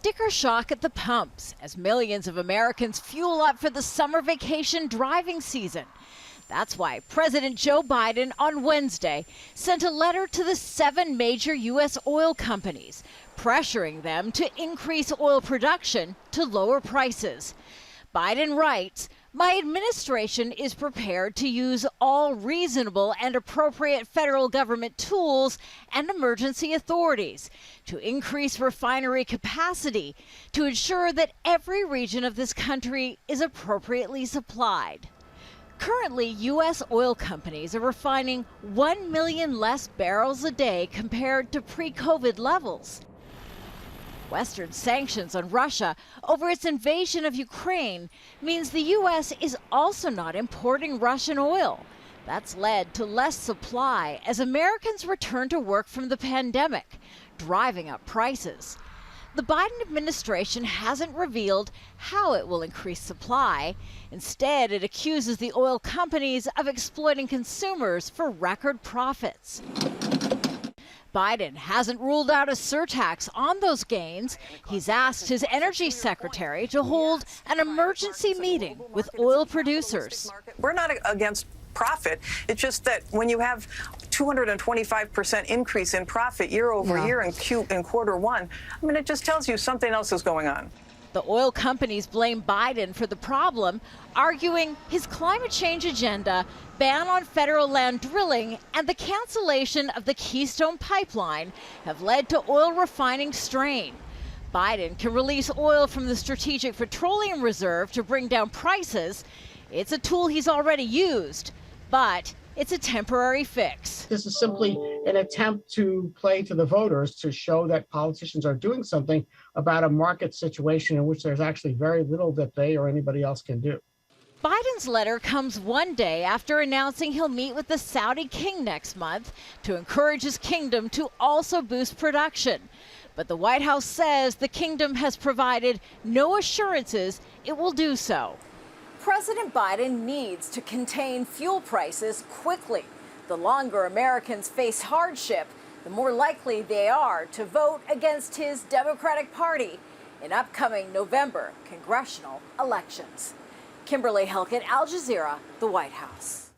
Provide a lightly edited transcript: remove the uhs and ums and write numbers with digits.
sticker shock at the pumps as millions of Americans fuel up for the summer vacation driving season. That's why President Joe Biden on Wednesday sent a letter to the 7 major U.S. oil companies, pressuring them to increase oil production to lower prices. Biden writes, "My administration is prepared to use all reasonable and appropriate federal government tools and emergency authorities to increase refinery capacity to ensure that every region of this country is appropriately supplied." Currently, U.S. oil companies are refining 1 million less barrels a day compared to pre-COVID levels. Western sanctions on Russia over its invasion of Ukraine means the U.S. is also not importing Russian oil. That's led to less supply as Americans return to work from the pandemic, driving up prices. The Biden administration hasn't revealed how it will increase supply. Instead, it accuses the oil companies of exploiting consumers for record profits. Biden hasn't ruled out a surtax on those gains. He's asked his energy secretary to hold an emergency meeting with oil producers. We're not against profit. It's just that when you have 225% increase in profit year over year in quarter one, I mean, it just tells you something else is going on. The oil companies blame Biden for the problem, arguing his climate change agenda, ban on federal land drilling, and the cancellation of the Keystone Pipeline have led to oil refining strain. Biden can release oil from the Strategic Petroleum Reserve to bring down prices. It's a tool he's already used, but it's a temporary fix. This is simply an attempt to play to the voters to show that politicians are doing something about a market situation in which there's actually very little that they or anybody else can do. Biden's letter comes one day after announcing he'll meet with the Saudi king next month to encourage his kingdom to also boost production. But the White House says the kingdom has provided no assurances it will do so. President Biden needs to contain fuel prices quickly. The longer Americans face hardship, the more likely they are to vote against his Democratic Party in upcoming November congressional elections. Kimberly, Halkett, Al Jazeera, the White House.